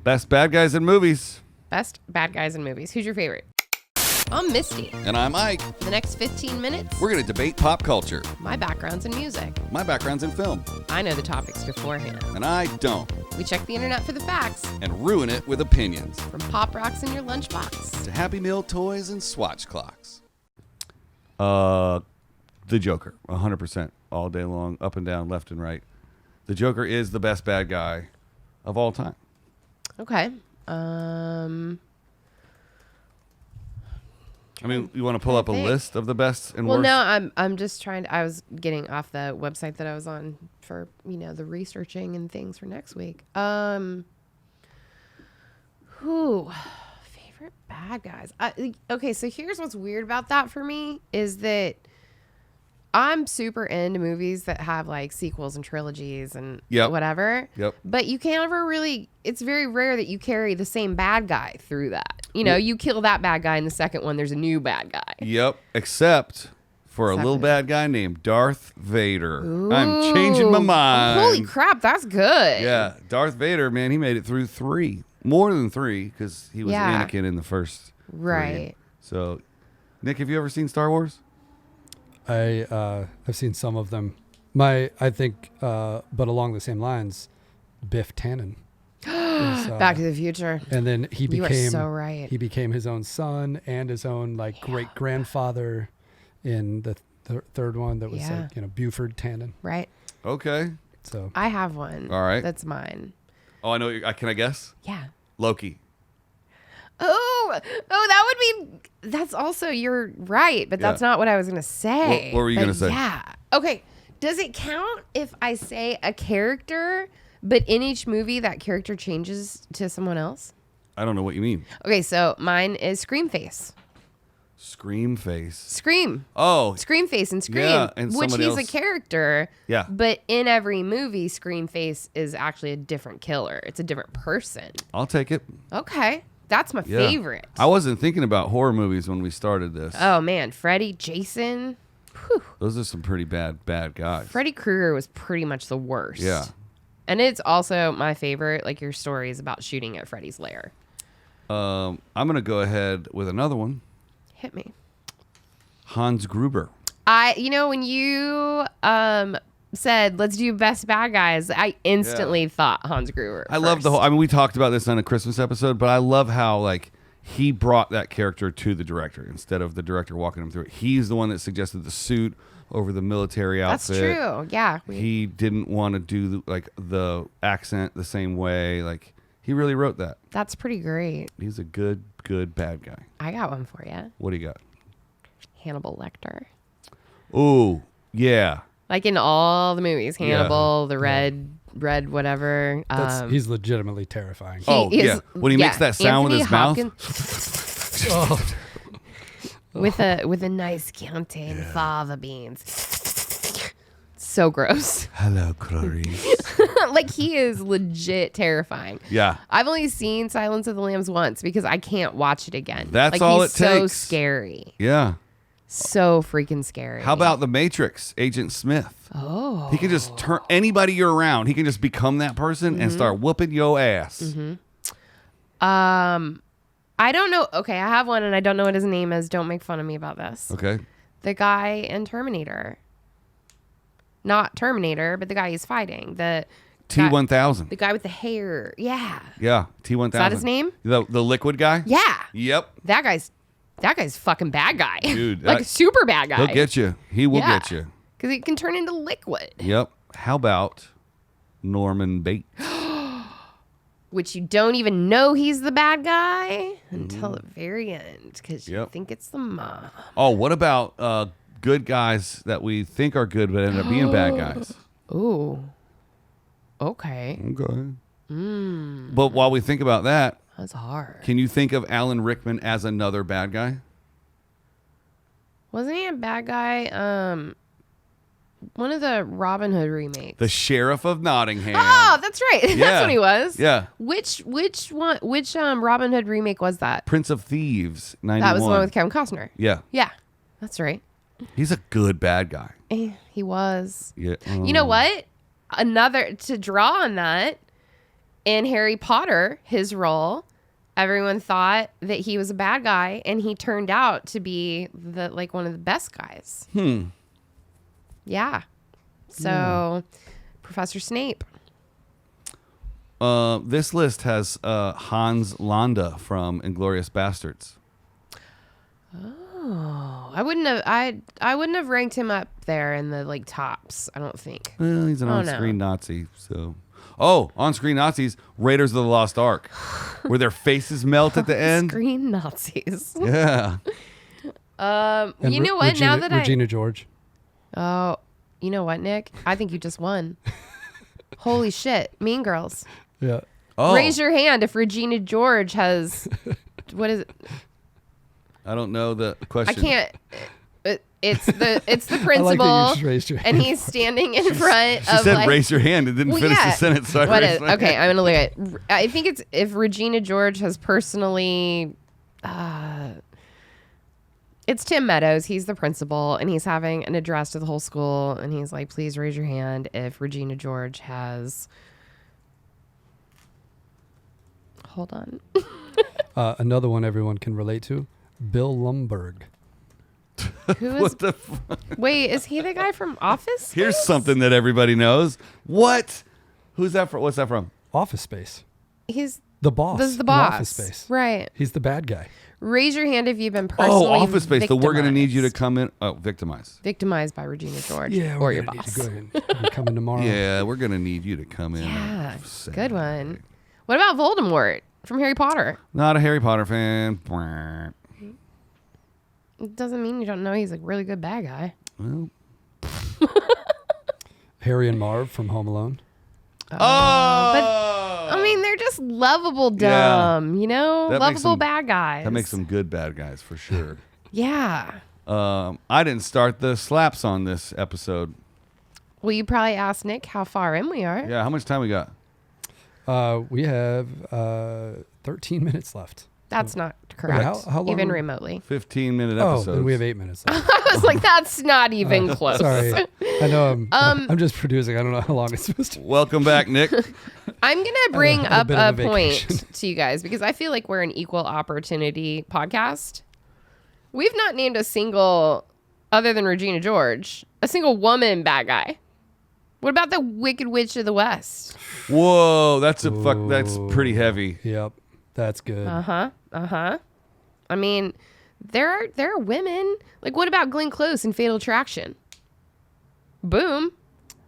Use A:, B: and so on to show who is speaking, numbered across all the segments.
A: Best bad guys in movies.
B: Best bad guys in movies. Who's your favorite? I'm Misty.
A: And I'm Ike.
B: For the next 15 minutes,
A: We're going to debate pop culture.
B: my background's in music.
A: My background's in film.
B: I know the topics beforehand.
A: And I don't.
B: We check the internet for the facts.
A: And ruin it with opinions.
B: From pop rocks in your lunchbox.
A: To Happy Meal toys and swatch clocks. The Joker. 100%. All day long. Up and down. Left and right. The Joker is the best bad guy of all time.
B: Okay.
A: I mean, you want to pull up a list of the best and
B: well,
A: worst?
B: no, I'm just trying to. I was getting off the website that I was on for the researching and things for next week. Who favorite bad guys? Okay, so here's what's weird about that for me is that I'm super into movies that have like sequels and trilogies and whatever.
A: Yep.
B: But you can't ever really. It's very rare that you carry the same bad guy through that. You kill that bad guy in the second one. There's a new bad guy.
A: Yep. Except for a little bad guy named Darth Vader. Ooh. I'm changing my mind.
B: Holy crap, that's good.
A: Yeah. Darth Vader, man, he made it through 3. More than 3 because he was Anakin in the first.
B: Right.
A: 3. So, Nick, have you ever seen Star Wars?
C: I've seen some of them. I think, but along the same lines, Biff Tannen.
B: Back to the Future.
C: And then he became.
B: You are so right.
C: He became his own son and his own great grandfather in the third one. That was Buford Tannen.
B: Right.
A: Okay.
C: So
B: I have one.
A: All right.
B: That's mine.
A: Oh, I know. Can I guess?
B: Yeah.
A: Loki.
B: Oh, that would be. That's also, you're right, but that's not what I was gonna say.
A: What were you gonna say?
B: Yeah. Okay. Does it count if I say a character? But in each movie, that character changes to someone else?
A: I don't know what you mean.
B: Okay, so mine is Screamface.
A: Screamface.
B: Scream.
A: Oh.
B: Screamface and Scream.
A: Yeah, and
B: which he's
A: else.
B: a character.
A: Yeah.
B: But in every movie, Screamface is actually a different killer. It's a different person.
A: I'll take it.
B: Okay. That's my favorite.
A: I wasn't thinking about horror movies when we started this.
B: Oh, man. Freddy, Jason. Whew.
A: Those are some pretty bad guys.
B: Freddy Krueger was pretty much the worst.
A: Yeah.
B: And it's also my favorite, like your stories about shooting at Freddy's lair.
A: I'm going to go ahead with another one.
B: Hit me.
A: Hans Gruber.
B: When you said, let's do best bad guys, I instantly thought Hans Gruber.
A: I love the whole, we talked about this on a Christmas episode, but I love how, he brought that character to the director instead of the director walking him through it. He's the one that suggested the suit over the military outfit.
B: That's true. Yeah.
A: He didn't want to do the accent the same way. He really wrote that.
B: That's pretty great.
A: He's a good bad guy.
B: I got one for you.
A: What do you got?
B: Hannibal Lecter.
A: Ooh, yeah.
B: Like in all the movies, Hannibal, the red whatever.
C: He's legitimately terrifying.
A: When he makes that sound
B: Anthony
A: with his mouth.
B: With a nice Chianti and fava beans. So gross.
A: Hello, Clarice.
B: He is legit terrifying.
A: Yeah.
B: I've only seen Silence of the Lambs once because I can't watch it again.
A: That's all
B: he's
A: it takes.
B: So scary.
A: Yeah.
B: So freaking scary.
A: How about the Matrix, Agent Smith?
B: Oh.
A: He can just turn anybody you're around. He can just become that person and start whooping your ass.
B: Mm-hmm. I don't know. Okay, I have one and I don't know what his name is. Don't make fun of me about this.
A: Okay.
B: The guy in Terminator. Not Terminator, but the guy he's fighting. The
A: T-1000.
B: The guy with the hair. Yeah.
A: Yeah, T-1000.
B: Is that his name?
A: The liquid guy?
B: Yeah.
A: Yep.
B: That guy's fucking bad guy.
A: Dude.
B: Super bad guy.
A: He'll get you. He will get you.
B: Because he can turn into liquid.
A: Yep. How about Norman Bates?
B: Which you don't even know he's the bad guy until the very end. Because you think it's the mom.
A: Oh, what about good guys that we think are good but end up being bad guys?
B: Ooh. Okay.
A: Okay. But while we think about that,
B: that's hard.
A: Can you think of Alan Rickman as another bad guy?
B: Wasn't he a bad guy? One of the Robin Hood remakes.
A: The Sheriff of Nottingham.
B: Oh, that's right.
A: Yeah.
B: That's what he was.
A: Yeah.
B: Which one? Which Robin Hood remake was that?
A: Prince of Thieves, 91.
B: That was the one with Kevin Costner.
A: Yeah.
B: Yeah, that's right.
A: He's a good bad guy.
B: He was.
A: Yeah.
B: You know what? Another to draw on that. in Harry Potter, his role, everyone thought that he was a bad guy, and he turned out to be one of the best guys. Yeah. So, Professor Snape.
A: This list has Hans Landa from Inglourious Bastards.
B: Oh, I wouldn't have ranked him up there in the tops. I don't think.
A: Well, he's an on-screen Nazi, so. Oh, on-screen Nazis, Raiders of the Lost Ark, where their faces melt at the end.
B: On-screen Nazis.
A: Yeah.
B: You know what? Now that
C: Regina George.
B: Oh, you know what, Nick? I think you just won. Holy shit! Mean Girls.
C: Yeah.
A: Oh.
B: Raise your hand if Regina George has. What is it?
A: I don't know the question.
B: I can't. It's the principal,
C: I like that you just raised your hand.
B: and he's standing in front
A: She
B: of
A: said raise your hand. It didn't finish the sentence. So
B: What is? Okay, I'm gonna look at it. I think it's if Regina George has personally. It's Tim Meadows. He's the principal, and he's having an address to the whole school, and he's like, "Please raise your hand if Regina George has." Hold on.
C: Another one everyone can relate to, Bill Lumberg.
B: Who is?
A: What the?
B: Wait, is he the guy from Office?
A: Here's
B: Space?
A: something that everybody knows. What? Who's that from? What's that from?
C: Office Space.
B: He's
C: The boss.
B: This is the
C: in
B: boss.
C: Office Space.
B: Right.
C: He's the bad guy.
B: Raise your hand if you've been personally
A: Office Space. So we're going to need you to
B: victimized.
A: come in. Oh, victimize.
B: Victimized by Regina George
C: Yeah,
B: or
C: we're
B: your
C: gonna
B: boss.
C: need to go ahead and come in tomorrow.
A: Yeah, we're going to need you to come in.
B: Yeah,
A: Say.
B: good one. What about Voldemort from Harry Potter?
A: Not a Harry Potter fan.
B: It doesn't mean you don't know he's a really good bad guy.
A: Well.
C: Harry and Marv from Home Alone.
A: Oh!
B: I mean, they're just lovable dumb, you know?
A: That makes
B: Lovable
A: them-
B: bad guys.
A: That makes them good bad guys for sure.
B: Yeah.
A: I didn't start the slaps on this episode.
B: Well, you probably asked Nick how far in we are.
A: Yeah, how much time we got?
C: We have 13 minutes left.
B: That's not correct.
C: how long
B: even
C: are-
B: remotely.
A: 15-minute
C: Oh,
A: episodes.
C: then we have 8 minutes left.
B: I was like, that's not even close.
C: Sorry. I know I'm just producing. I don't know how long it's supposed to.
A: Welcome back, Nick.
B: I'm going to bring
C: had a
B: up
C: bit
B: a
C: of a vacation.
B: point to you guys because I feel like we're an equal opportunity podcast. We've not named a single, other than Regina George, a single woman bad guy. What about the Wicked Witch of the West?
A: Whoa, that's that's pretty heavy.
C: Yep. That's good.
B: I mean, there are women. Like, what about Glenn Close in Fatal Attraction? Boom.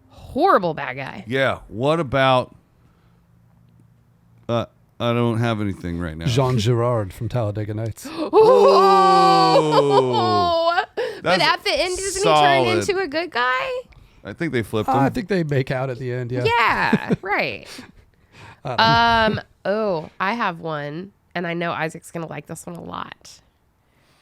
B: Horrible bad guy.
A: Yeah. What about? I don't have anything right now.
C: Jean Gerard from Talladega Nights.
B: Oh, but
A: That's
B: at the end, doesn't he
A: solid.
B: turn into a good guy?
A: I think they flipped him.
C: I think they make out at the end. Yeah.
B: Yeah, right. Oh, I have one, and I know Isaac's gonna like this one a lot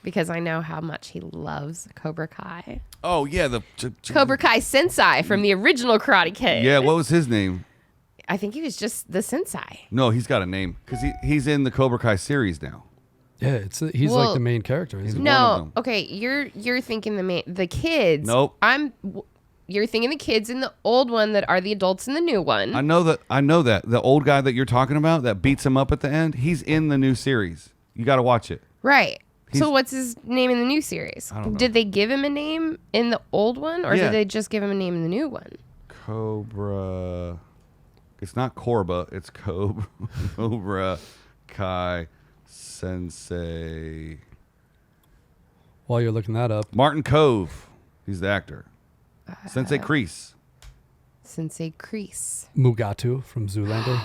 B: because I know how much he loves Cobra Kai.
A: Oh yeah, the
B: Cobra Kai Sensei from the original Karate Kid.
A: Yeah, what was his name?
B: I think he was just the Sensei.
A: No, he's got a name because he's in the Cobra Kai series now.
C: Yeah. He's
B: Well,
C: like the main character. Isn't he?
A: one of
B: No,
A: them.
B: okay, you're thinking the kids.
A: Nope.
B: You're thinking the kids in the old one that are the adults in the new one.
A: I know that the old guy that you're talking about that beats him up at the end. He's in the new series. You got to watch it.
B: Right.
A: He's-
B: So what's his name in the new series?
A: I don't know.
B: Did they give him a name in the old one, or
A: Yeah.
B: did they just give him a name in the new one?
A: Cobra. It's not Corba. It's Cobra. Cobra Kai Sensei.
C: While you're looking that up,
A: Martin Cove. He's the actor. Sensei Kreese.
B: Sensei Kreese.
C: Mugatu from Zoolander.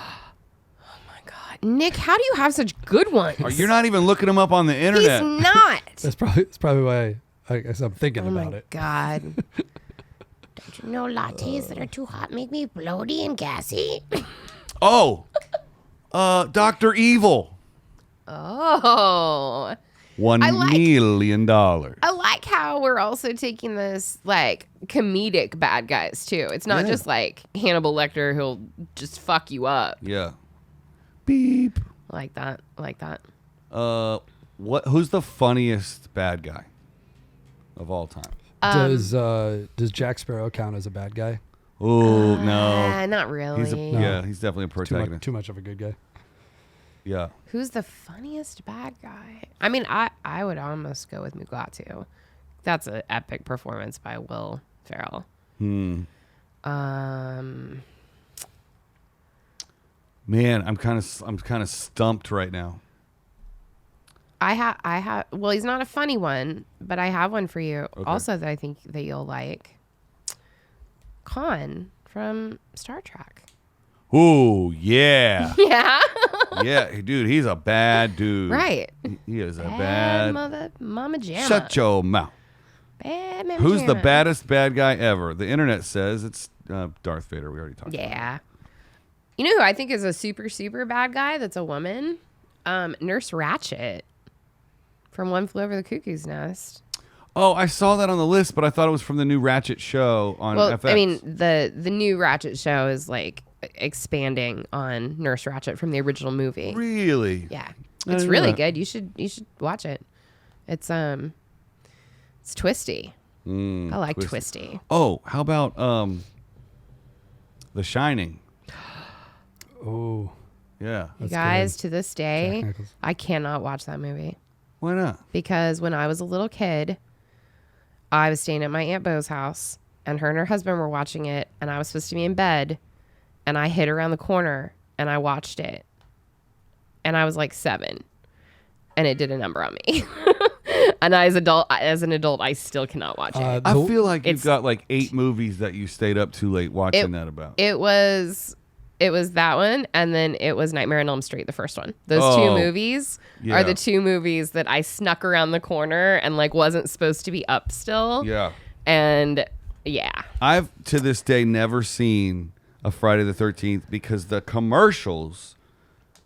B: God, Nick, how do you have such good ones?
A: You're not even looking him up on the
B: He's
A: internet.
B: not.
C: That's probably why I guess I'm thinking
B: Oh
C: about
B: my
C: it.
B: God.
D: Don't you know lattes that are too hot make me bloaty and gassy?
A: Oh, Dr. Evil.
B: Oh.
A: $1 million.
B: I like how we're also taking this like comedic bad guys too. It's not
A: Yeah.
B: just like Hannibal Lecter who'll just fuck you up.
A: Yeah. Beep.
B: Like that. Like that.
A: Who's the funniest bad guy of all time?
C: Does Jack Sparrow count as a bad guy?
A: Oh no,
B: Not really.
A: He's definitely a protagonist.
C: Too much of a good guy.
A: Yeah.
B: Who's the funniest bad guy? I mean, I would almost go with Mugatu. That's an epic performance by Will Ferrell.
A: Man, I'm kind of stumped right now.
B: I have. Well, he's not a funny one, but I have one for you.
A: Okay.
B: Also, that I think that you'll like. Khan from Star Trek.
A: Ooh, yeah.
B: Yeah.
A: Yeah, dude, he's a bad dude.
B: Right.
A: He is a
B: Bad
A: bad.
B: mother, Mama Jamma.
A: Shut your mouth.
B: Bad Mama
A: Who's the
B: Jamma.
A: baddest bad guy ever? The internet says it's Darth Vader. We already talked about
B: Yeah. You know who I think is a super, super bad guy that's a woman? Nurse Ratched from One Flew Over the Cuckoo's Nest.
A: Oh, I saw that on the list, but I thought it was from the new Ratchet show on FX.
B: I mean, the new Ratchet show is like expanding on Nurse Ratched from the original movie.
A: Really?
B: Yeah.
A: I
B: It's
A: didn't know
B: really
A: that.
B: good. You should watch it. It's twisty. I like twisty.
A: Oh, how about The Shining?
C: Oh,
A: Yeah.
B: You
C: That's
B: guys,
C: good.
B: to this day,
C: Jack Nicholson.
B: I cannot watch that movie
A: Why not?
B: because when I was a little kid, I was staying at my Aunt Bo's house and her husband were watching it and I was supposed to be in bed and I hid around the corner and I watched it and I was like 7 and it did a number on me. And as an adult, I still cannot watch it.
A: I feel like you've
B: It's-
A: got like 8 movies that you stayed up too late watching that about.
B: It was that one, and then it was Nightmare on Elm Street, the first one. Those
A: Oh,
B: two movies
A: yeah.
B: are the 2 movies that I snuck around the corner and like wasn't supposed to be up still.
A: Yeah.
B: And yeah.
A: I've to this day never seen a Friday the 13th because the commercials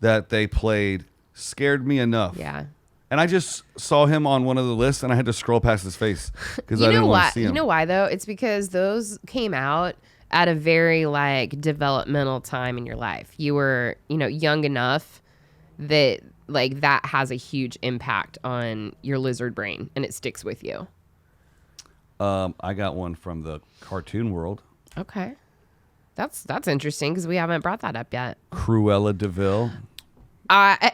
A: that they played scared me enough.
B: Yeah.
A: And I just saw him on one of the lists and I had to scroll past his face because I
B: You know
A: didn't want
B: why?
A: to see him.
B: You know why though? It's because those came out at a very like developmental time in your life. You were, young enough that like that has a huge impact on your lizard brain and it sticks with you.
A: I got one from the cartoon world.
B: Okay. That's interesting because we haven't brought that up yet.
A: Cruella Deville.
B: I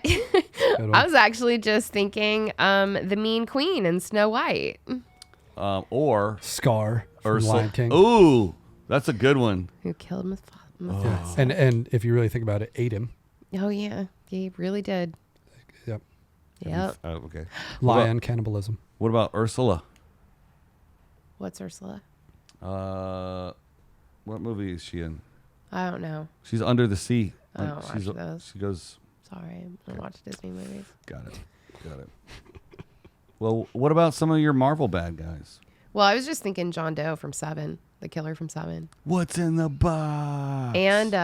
C: one.
B: was actually just thinking the Mean Queen in Snow White.
A: Or
C: Scar from
A: Ursula.
C: Lion King.
A: Ooh, that's a good one.
B: Who killed Mufasa?
C: Yeah. And if you really think about it, ate him.
B: Oh yeah, he really did.
C: Yep.
B: Yep.
A: Okay.
C: Lion cannibalism.
A: What about Ursula?
B: What's Ursula?
A: What movie is she in?
B: I don't know.
A: She's Under the Sea.
B: I don't watch those.
A: She goes.
B: Sorry, I don't watch Disney movies.
A: Got it. Well, what about some of your Marvel bad guys?
B: Well, I was just thinking John Doe from Seven, the killer from Seven,
A: What's in the box?
B: and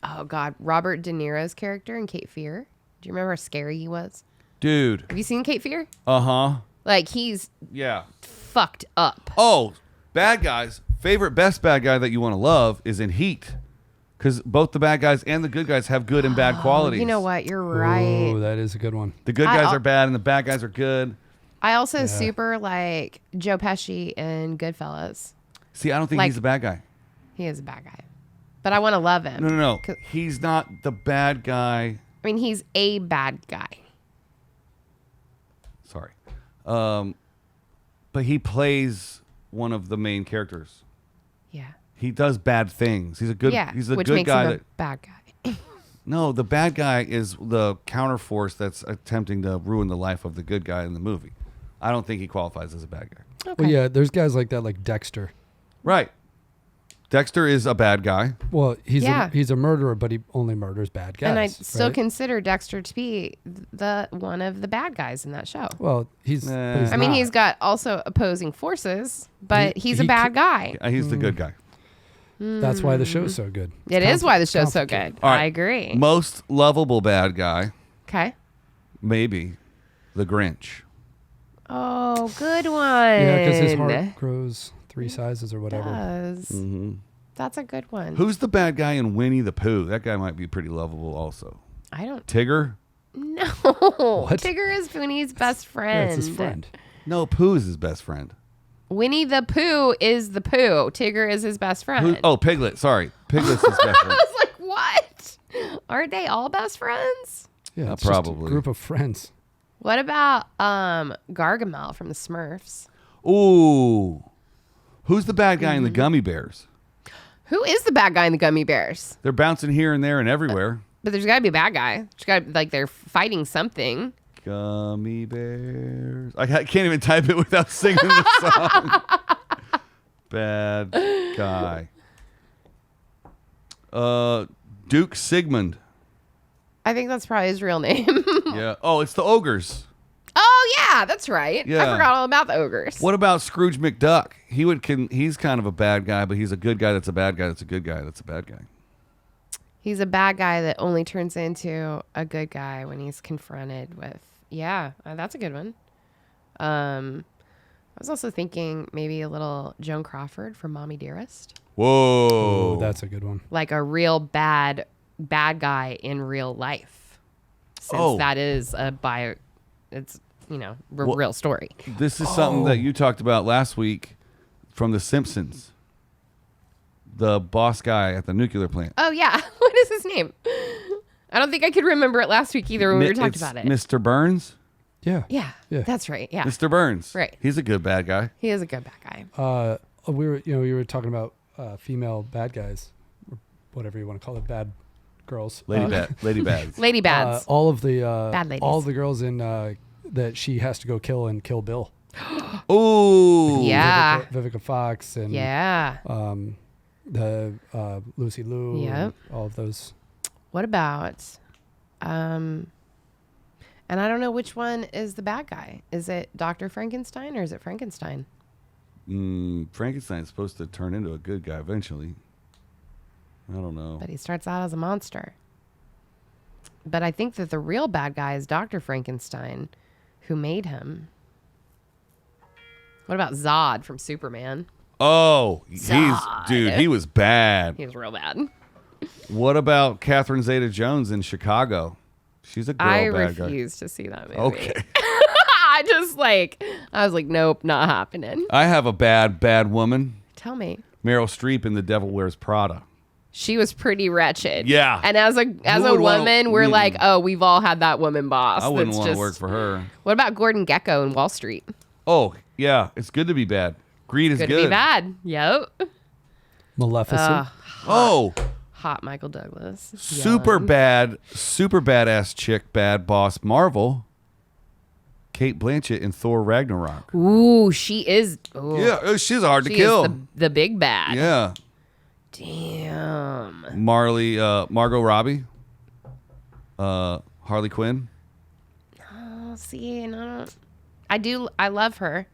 B: oh god, Robert De Niro's character in Cape Fear. Do you remember how scary he was?
A: Dude.
B: Have you seen Cape Fear?
A: Uh-huh.
B: Like he's
A: Yeah.
B: fucked up.
A: Oh, bad guys. Best bad guy that you want to love is in Heat. Because both the bad guys and the good guys have good and bad qualities.
B: You know what? You're right.
C: Oh, that is a good one.
A: The good guys are bad and the bad guys are good.
B: I also super like Joe Pesci in Goodfellas.
A: See, I don't think
B: Like-
A: he's a bad guy.
B: He is a bad guy, but I want to love him.
A: No.
B: 'Cause-
A: He's not the bad guy.
B: I mean, he's a bad guy.
A: Sorry. But he plays one of the main characters.
B: Yeah.
A: He does bad things. He's a good.
B: Yeah.
A: He's a
B: which
A: good
B: makes
A: guy.
B: him
A: That
B: a bad guy.
A: no, the bad guy is the counterforce that's attempting to ruin the life of the good guy in the movie. I don't think he qualifies as a bad guy.
B: Okay.
C: Well, yeah, there's guys like that, like Dexter.
A: Right. Dexter is a bad guy.
C: Well, he's
B: Yeah.
C: he's a murderer, but he only murders bad guys.
B: And I still
C: right?
B: consider Dexter to be the one of the bad guys in that show.
C: Well, he's.
A: Nah.
C: but he's
B: I mean,
C: not.
B: he's got also opposing forces, but he's a
C: he
B: bad
C: could-
B: guy.
A: He's the good guy.
C: That's why the show's so good.
B: It is why the show's so
C: complicated.
B: good.
A: All right.
B: I agree.
A: Most lovable bad guy,
B: Okay.
A: maybe the Grinch.
B: Oh, good one.
C: Yeah, because his heart grows 3 sizes or whatever.
B: Does.
A: Mm-hmm.
B: That's a good one.
A: Who's the bad guy in Winnie the Pooh? That guy might be pretty lovable also.
B: I don't
A: Tigger?
B: know.
C: What?
B: Tigger is Fooney's best
C: Yeah,
B: friend.
C: it's his friend.
A: No, Pooh is his best friend.
B: Winnie the Pooh is the Pooh. Tigger is his best friend.
A: Piglet. Sorry. Piglet's his best friend.
B: I was like, what? Aren't they all best friends?
C: Yeah, it's
A: probably.
C: just a group of friends.
B: What about Gargamel from the Smurfs?
A: Ooh. Who's the bad guy in the Gummy Bears?
B: Who is the bad guy in the Gummy Bears?
A: They're bouncing here and there and everywhere.
B: But there's got to be a bad guy. There's got to like they're fighting something.
A: Gummy Bears. I can't even type it without singing the song. Bad guy. Duke Sigmund.
B: I think that's probably his real name.
A: Yeah. Oh, it's the ogres.
B: Oh yeah, that's right.
A: Yeah.
B: I forgot all about the ogres.
A: What about Scrooge McDuck? He's kind of a bad guy, but he's a good guy that's a bad guy that's a good guy that's a bad guy.
B: He's a bad guy that only turns into a good guy when he's confronted with. Yeah, that's a good one. I was also thinking maybe a little Joan Crawford from Mommy Dearest.
A: Whoa.
C: Oh, that's a good one.
B: Like a real bad guy in real life. Since that is a bio, it's, real story.
A: This is something that you talked about last week from The Simpsons. The boss guy at the nuclear plant.
B: Oh, yeah. What is his name? I don't think I could remember it last week either when we were talking about it.
A: Mr. Burns?
C: Yeah.
B: Yeah,
C: Yeah.
B: that's right. Yeah.
A: Mr. Burns.
B: Right.
A: He's a good bad guy.
B: He is a good bad guy.
C: We were talking about female bad guys, or whatever you want to call it, bad girls.
A: Lady bads.
B: Lady Bads.
C: All of the
B: Bad ladies.
C: all of the girls in that she has to go kill and Kill Bill.
A: Ooh.
B: Yeah.
C: Vivica Fox and
B: Yeah.
C: the Lucy Liu.
B: Yep.
C: And all of those.
B: What about, and I don't know which one is the bad guy. Is it Dr. Frankenstein or is it Frankenstein?
A: Frankenstein's supposed to turn into a good guy eventually. I don't know.
B: But he starts out as a monster. But I think that the real bad guy is Dr. Frankenstein, who made him. What about Zod from Superman?
A: Oh,
B: Zod.
A: he was bad.
B: He was real bad.
A: What about Catherine Zeta-Jones in Chicago? She's a girl
B: I
A: bad guy.
B: refuse to see that movie.
A: Okay.
B: I was like, nope, not happening.
A: I have a bad woman.
B: Tell me.
A: Meryl Streep in The Devil Wears Prada.
B: She was pretty wretched.
A: Yeah.
B: And as a
A: would
B: woman, we're like, oh, we've all had that woman boss.
A: I wouldn't
B: that's
A: want to
B: just-
A: work for her.
B: What about Gordon Gekko in Wall Street?
A: Oh, yeah. It's good to be bad. Greed is
B: Good
A: good.
B: to be bad. Yep.
C: Maleficent.
A: Oh,
B: Hot Michael Douglas.
A: super
B: Young.
A: bad, super badass chick, bad boss Marvel. Kate Blanchett in Thor Ragnarok.
B: Ooh, she is. Ooh,
A: Yeah, she's hard to
B: she
A: kill.
B: is the big bad.
A: Yeah.
B: Damn.
A: Margot Robbie. Harley Quinn.
B: Oh, see, and I love her.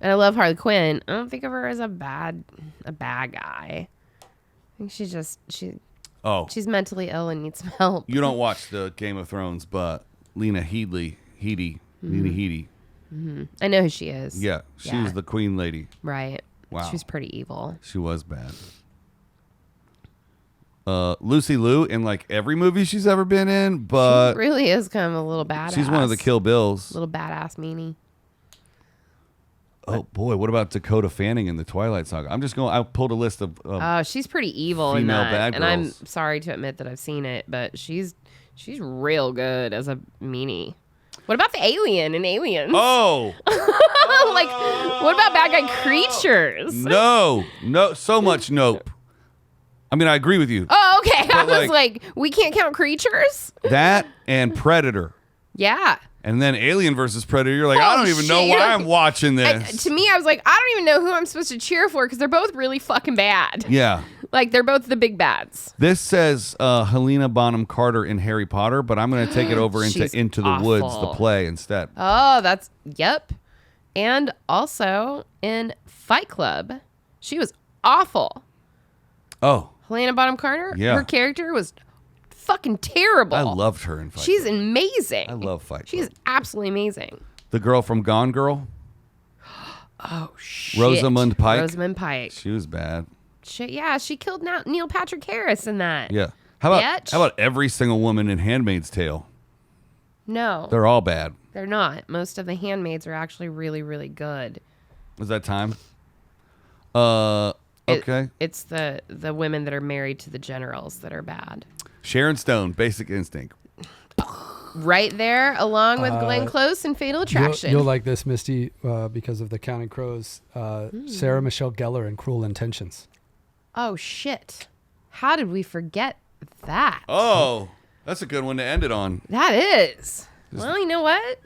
B: And I love Harley Quinn. I don't think of her as a bad guy. I think she's mentally ill and needs some help.
A: You don't watch the Game of Thrones, but Lena Headey.
B: I know who she is.
A: Yeah, she was the queen lady.
B: Right.
A: Wow.
B: She was pretty evil.
A: She was bad. Lucy Liu in like every movie she's ever been in, but
B: She really is kind of a little badass.
A: she's one of the Kill Bills.
B: Little badass meanie.
A: Oh boy, what about Dakota Fanning in the Twilight Saga? I pulled a list of
B: Oh, she's pretty evil in
A: female
B: that.
A: bad
B: And I'm
A: girls.
B: sorry to admit that I've seen it, but she's real good as a meanie. What about the alien in Aliens?
A: Oh
B: Like, what about bad guy creatures?
A: no, so much nope. I mean, I agree with you.
B: Oh, okay. I
A: But,
B: was like, we can't count creatures?
A: That and Predator.
B: Yeah.
A: And then Alien versus Predator, you're like, I
B: Holy
A: don't even know
B: shit.
A: why I'm watching this.
B: To me, I was like, I don't even know who I'm supposed to cheer for because they're both really fucking bad.
A: Yeah.
B: Like, they're both the big bads.
A: This says Helena Bonham Carter in Harry Potter, but I'm going to take it over
B: She's
A: into the Woods, the
B: awful.
A: play instead.
B: Oh, yep. And also in Fight Club, she was awful.
A: Oh,
B: Helena Bonham Carter,
A: Yeah.
B: her character was fucking terrible.
A: I loved her in Fight
B: She's
A: Club.
B: amazing.
A: I love Fight Club.
B: She's absolutely amazing.
A: The girl from Gone Girl,
B: Oh, shit.
A: Rosamund Pike.
B: Rosamund Pike.
A: She was bad.
B: Shit, yeah, she killed Neil Patrick Harris in that.
A: Yeah. How
B: Bitch.
A: about every single woman in Handmaid's Tale?
B: No,
A: They're all bad.
B: they're not. Most of the handmaids are actually really, really good.
A: Was that time? Okay.
B: It's the women that are married to the generals that are bad.
A: Sharon Stone, Basic Instinct.
B: Right there, along with Glenn Close and Fatal Attraction.
C: You'll like this, Misty, because of the Counting Crows. Sarah Michelle Gellar in Cruel Intentions.
B: Oh, shit. How did we forget that?
A: Oh, that's a good one to end it on.
B: That is. Well, you know what?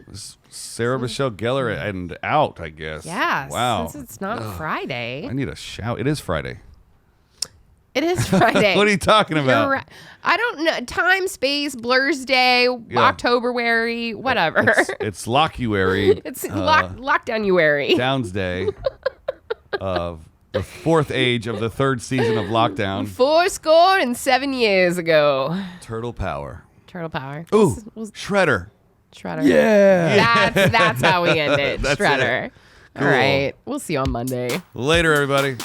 A: Sarah Michelle Gellar and out, I guess.
B: Yeah.
A: Wow.
B: Since it's not Friday.
A: I need a shout. It is Friday.
B: It is Friday.
A: What are you talking about?
B: Right. I don't know. Time, space, Blur's Day, Octoberary, whatever.
A: It's Lockuary.
B: It's Lockdownuary.
A: Downs Day of the 4th age of the 3rd season of Lockdown.
B: 407 years ago.
A: Turtle Power.
B: Turtle Power.
A: Ooh, Shredder.
B: Shredder.
C: Yeah.
B: That's how we end it.
A: That's
B: Shredder.
A: it. Cool.
B: All right. We'll see you on Monday.
A: Later, everybody.